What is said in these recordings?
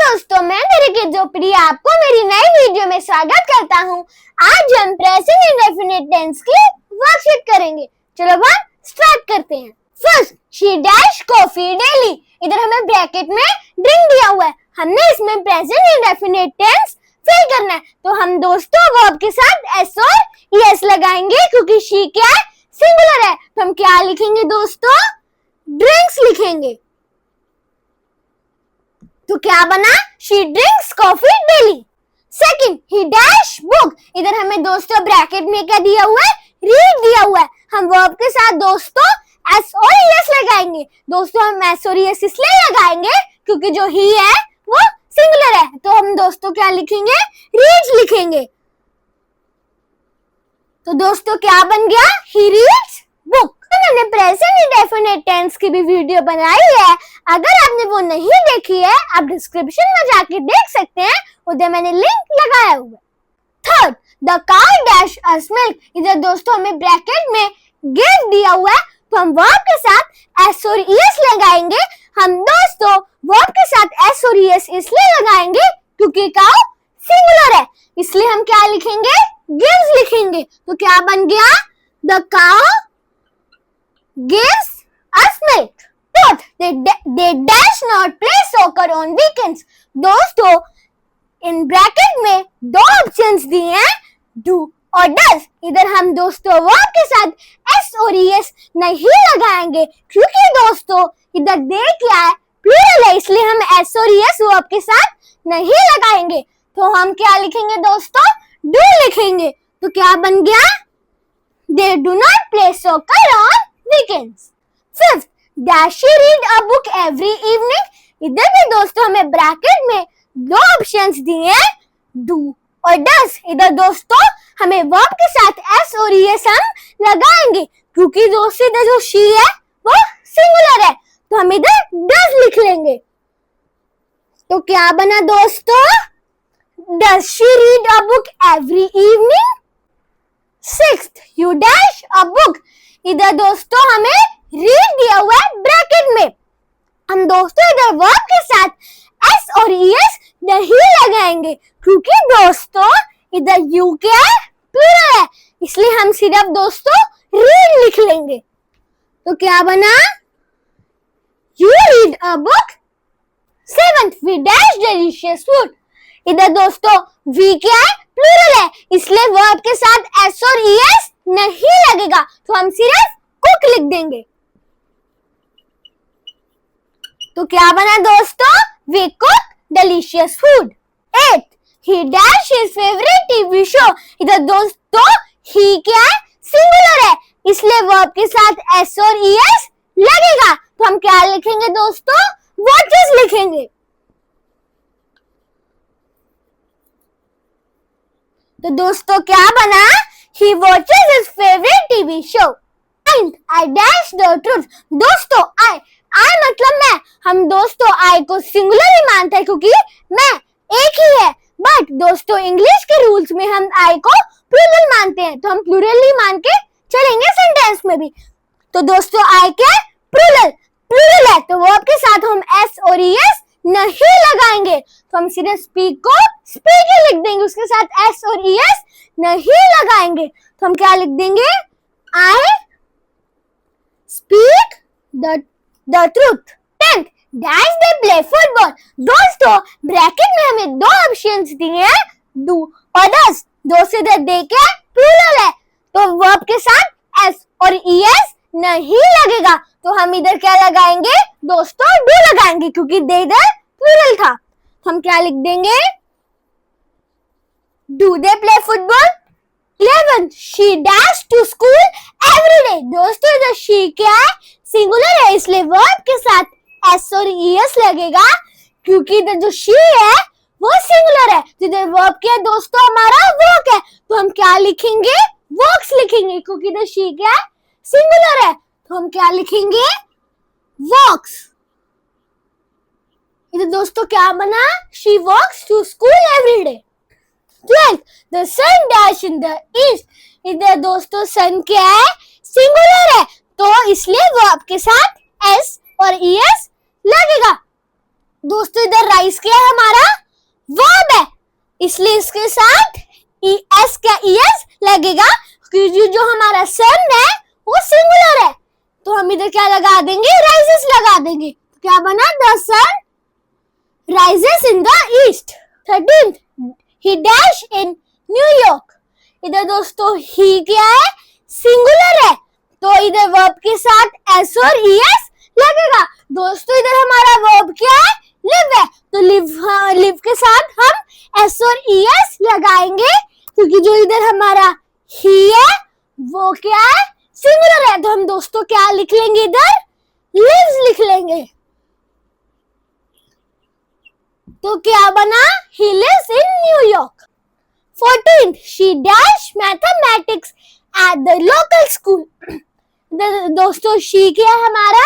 दोस्तों, मैं निरिकित जोपड़ी आपको मेरी नई वीडियो में स्वागत करता हूँ। आज हम प्रेजेंट इंडेफिनिट टेंस की वर्कशीट करेंगे। चलो बात स्टार्ट करते हैं। First, she dash coffee daily. इधर हमें ब्रैकेट में ड्रिंक दिया हुआ है, हमने इसमें प्रेजेंट इंडेफिनिट टेंस फिल करना है। तो हम दोस्तों वर्ब के साथ एस और एस लगाएंगे क्योंकि शी क्या है, सिंगुलर है। तो हम क्या लिखेंगे दोस्तों, ड्रिंक्स लिखेंगे। तो क्या बना, she drinks coffee daily. Second, he dash book. इधर हमें दोस्तों ब्रैकेट में क्या दिया हुआ है, रीड दिया हुआ है। हम वर्ब के साथ दोस्तों एस और एस लगाएंगे। दोस्तों हम एस और एस इसलिए लगाएंगे क्योंकि जो ही है वो सिंगुलर है। तो हम दोस्तों क्या लिखेंगे, रीड्स लिखेंगे। तो दोस्तों क्या बन गया, ही रीड्स बुक। मैंने प्रेजेंट इंडेफिनिट टेंस की भी वीडियो बनाई है, अगर आपने वो नहीं देखी है आप डिस्क्रिप्शन में जाके देख सकते हैं, उधर मैंने लिंक लगाया हुआ है। Third, the car dash us milk. इधर दोस्तों हमें ब्रैकेट में गिव दिया हुआ है, तो हम वर्ब के साथ एस और एस लगाएंगे। हम दोस्तों वर्ब के साथ एस और एस इसलिए लगाएंगे क्योंकि काउ सिंगुलर है, इसलिए हम क्या लिखेंगे, गिव्स लिखेंगे। तो क्या बन गया, the cow gives us milk. Fourth, they dash not play soccer on weekends. दोस्तों इन ब्रैकेट में दो ऑप्शंस दिए हैं, do और does। इधर हम दोस्तों वर्ब के साथ s और es नहीं लगाएंगे क्योंकि दोस्तों इधर दे क्या है, प्लूरल है, इसलिए हम s और es वर्ब के साथ नहीं लगाएंगे। तो हम क्या लिखेंगे दोस्तों, do लिखेंगे। तो क्या बन गया, they do not play soccer on weekends. Fifth, does she read a book every evening? इधर भी दोस्तों हमें ब्रैकेट में दो ऑप्शंस दिए हैं, do और does। इधर दोस्तों हमें वर्ब के साथ s और es हम लगाएंगे क्योंकि दोस्तों इधर जो she है वो सिंगुलर है, तो हम इधर does लिख लेंगे। तो क्या बना दोस्तों, does she read a book every evening? Sixth, you dash a book। इधर दोस्तों हमें रीड दिया हुआ है ब्रैकेट में, हम दोस्तों इधर वर्ब के साथ एस और एस नहीं लगाएंगे क्योंकि दोस्तों इधर यू क्या है, प्लूरल है, इसलिए हम सिर्फ दोस्तों रीड लिख लेंगे। तो क्या बना, you read a book. Seventh, we dash delicious food. इधर दोस्तों वी क्या है, प्लूरल है, इसलिए वर्ब के साथ एस और एस नहीं लगेगा, तो हम सिर्फ कुक लिख देंगे। तो क्या बना दोस्तों, we cook delicious food. 8, he dash his favourite TV show. इधर दोस्तों ही क्या है, सिंगुलर है, इसलिए वर्ब के साथ एस और एस लगेगा, तो हम क्या लिखेंगे दोस्तों, वॉचेस लिखेंगे। तो दोस्तों क्या बना, he watches his favorite TV show. 9, I dash the truth. दोस्तों I मतलब मैं, हम दोस्तों I को सिंगुलर ही मानते हैं क्योंकि मैं एक ही है, बट दोस्तों इंग्लिश के रूल्स में हम I को प्लूरल मानते हैं, तो हम प्लूरल ही मान के चलेंगे सेंटेंस में भी। तो दोस्तों I क्या है, प्लूरल है, तो वर्ब के साथ हम s और es नहीं लगाएंगे, तो हम सीधे स्पीक को स्पीक ही लिख देंगे, उसके साथ s और es नहीं लगाएंगे। तो हम क्या लिख देंगे, I speak the truth। 10, dash they play football। दोस्तों ब्रैकेट में हमें दो ऑप्शंस दिए हैं, do और does। दो से दे क्या प्लूरल है, तो वर्ब के साथ s और es नहीं लगेगा, तो हम इधर क्या लगाएंगे दोस्तों, do लगाएंगे क्योंकि दे इधर प्लूरल था। तो हम क्या लिख देंगे, do they play football। 11, she dash to school every day। दोस्तों इधर she क्या है, सिंगुलर है, इसलिए वर्ब के साथ s और es लगेगा क्योंकि इधर जो she है वो सिंगुलर है, तो इधर वर्ब क्या है दोस्तों, हमारा वर्क है, तो हम क्या लिखेंगे, वर्क्स लिखेंगे क्योंकि इधर she क्या है, सिंगुलर है, तो हम क्या लिखेंगे, वर्क्स। इधर दोस्तों क्या बना, she walks to school every day। 12, the sun dash in the east। इधर दोस्तों सन क्या है, सिंगुलर है, तो इसलिए वर्ब के साथ s और es लगेगा। दोस्तों इधर राइस क्या है हमारा, वर्ब है, इसलिए इसके साथ एस क्या ईएस लगेगा, क्योंकि जो हमारा सन है वो सिंगुलर है, तो हम इधर क्या लगा देंगे, राइजेस लगा देंगे। क्या बना, the sun rises in the east. 13th, he dash in New York। इधर दोस्तों ही क्या है, सिंगुलर है, तो इधर वर्ब के साथ एस और ईएस लगेगा। दोस्तों इधर हमारा वर्ब क्या है, लिव है, तो लिव के साथ हम एस और ईएस लगाएंगे, क्योंकि जो इधर हमारा ही है वो क्या है, सिंगुलर है, तो हम दोस्तों क्या लिख लेंगे, इधर लिव्स लिख लेंगे। तो क्या बना, he lives in New York। 14th, she dash mathematics at the local school। दोस्तों she क्या है हमारा,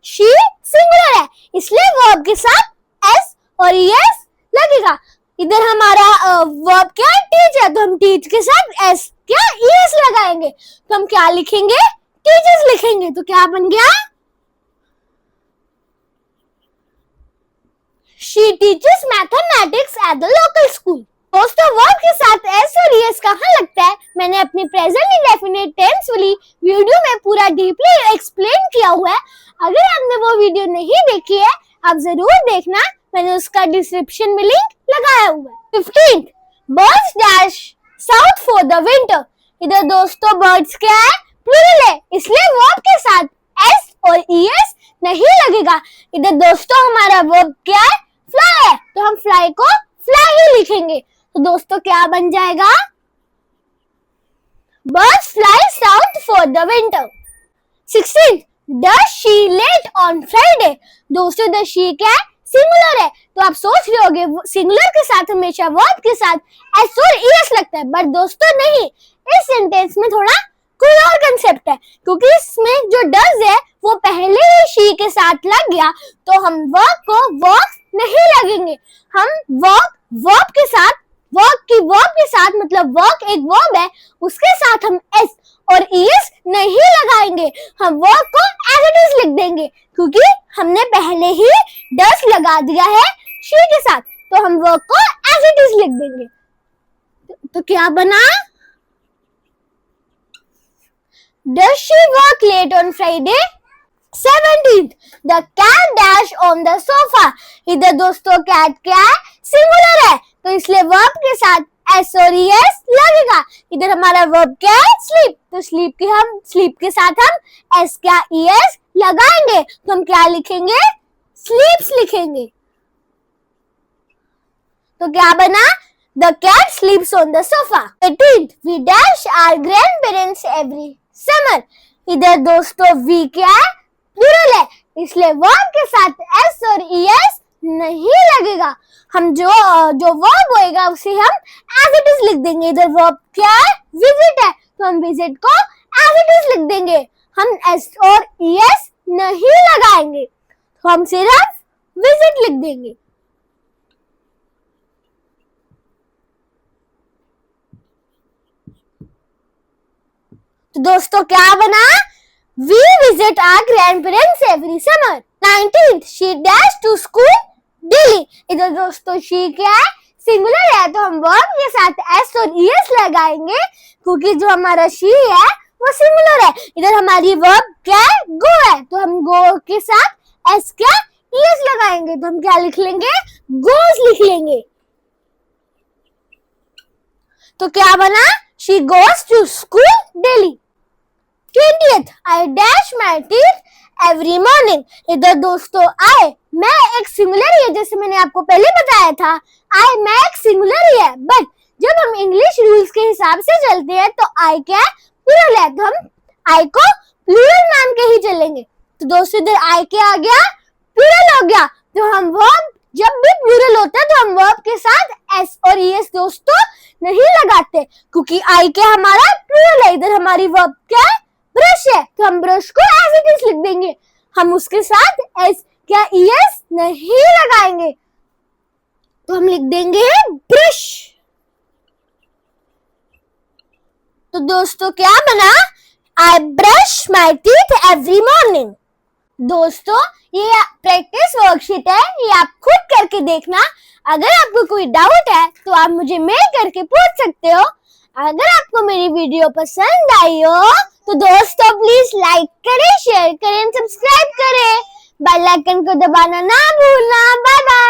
she सिंगुलर है, इसलिए वर्ब के साथ s और es लगेगा। इधर हमारा वर्ब क्या है, टीच है, तो हम टीच के साथ s क्या es लगाएंगे, तो हम क्या लिखेंगे, टीचर्स लिखेंगे। तो क्या बन गया, She teaches mathematics at the local school। दोस्तों वर्ब के साथ एस और ईएस कहाँ लगता है, मैंने अपनी प्रेजेंट इंडेफिनिट टेंस वाली वीडियो में पूरा डीपली एक्सप्लेन किया हुआ है। अगर आपने वो वीडियो नहीं देखी है आप जरूर देखना, मैंने उसका डिस्क्रिप्शन में लिंक लगाया हुआ है। 15th, birds dash south for the winter। इधर दोस्तों बर्ड्स क्या है, प्लूरल है, इसलिए वर्ब के साथ एस और ईएस नहीं लगेगा। इधर दोस्तों हमारा वर्ब क्या है, फ्लाई है, तो हम फ्लाई को फ्लाई ही लिखेंगे। तो दोस्तों क्या बन जाएगा, birds fly south for the winter। 16th, does she late on Friday। दोस्तों द she क्या है, सिंगुलर है, तो आप सोच रहे होंगे सिंगुलर के साथ हमेशा वर्ब के साथ एस और ईएस लगता है, बट दोस्तों नहीं, इस सेंटेंस में थोड़ा कोई और कंसेप्ट है, क्योंकि इसमें जो डज है वो पहले ही शी के साथ लग गया, तो हम वर्ब को वर्क नहीं लगेंगे, हम वर्ब के साथ मतलब वर्क एक वर्ब है, उसके साथ हम एस और ईएस नहीं लगाएंगे, हम वर्ब को एज इट इज लिख देंगे, क्योंकि हमने पहले ही डज लगा दिया है शी के साथ, तो हम वर्ब को एज इट इज लिख देंगे। तो क्या बना, Does she work late on Friday? 17th, the cat dash on the sofa। इधर दोस्तों कैट क्या है, सिंगुलर है, तो इसलिए वर्ब के साथ एस और ईएस लगेगा। इधर हमारा वर्ब क्या है, स्लीप, तो स्लीप के साथ हम एस क्या ईएस लगाएंगे, तो हम क्या लिखेंगे, स्लीप्स लिखेंगे। तो क्या बना, the cat sleeps on the sofa। 18th, we dash our grandparents every summer. इधर दोस्तों वी क्या है, प्लूरल है, इसलिए वर्ब के साथ एस और ईएस नहीं लगेगा, हम जो वर्ब होएगा उसे हम एज इट इज लिख देंगे। इधर वर्ब क्या है, विजिट है, तो हम विजिट को एज इट इज लिख देंगे, हम एस और ईएस नहीं लगाएंगे, तो हम सिर्फ विजिट लिख देंगे। तो दोस्तों क्या बना, we visit our grandparents every summer। 19th, she dash to school daily। इधर दोस्तों she क्या है, सिंगुलर है, तो हम वर्ब के साथ एस और ईएस लगाएंगे, क्योंकि जो हमारा she है वो सिंगुलर है। इधर हमारी वर्ब क्या है, go है, तो हम go के साथ एस क्या ईएस लगाएंगे, तो हम क्या लिख लेंगे, goes लिख लेंगे। तो क्या बना, she goes to school daily। 20th, I dash my teeth every morning। इधर दोस्तों I, मैं एक सिंगुलर ही है, जैसे मैंने आपको पहले बताया था, मैं एक सिंगुलर ही है, बट जब हम इंग्लिश रूल्स के हिसाब से चलते हैं तो I क्या है, प्लूरल है, तो हम I को प्लूरल मान के ही चलेंगे। तो दोस्तों इधर I क्या आ गया, प्लूरल हो गया, तो हम वर्ब जब भी प्लूरल होता है तो हम वर्ब के साथ एस और ईएस दोस्तों नहीं लगाते, क्योंकि I क्या हमारा प्लूरल है। इधर हमारी वर्ब क्या है, ब्रश है, तो हम ब्रश को एज इट इज लिख देंगे, हम उसके साथ एस क्या ईएस नहीं लगाएंगे, तो हम लिख देंगे ब्रश। तो दोस्तों क्या बना, I brush my teeth every morning. दोस्तों ये प्रैक्टिस वर्कशीट है, ये आप खुद करके देखना। अगर आपको कोई डाउट है तो आप मुझे मेल करके पूछ सकते हो। अगर आपको मेरी वीडियो पसंद आई हो तो दोस्तों प्लीज लाइक करें, शेयर करें, सब्सक्राइब करें, बेल आइकन को दबाना ना भूलना। Bye bye.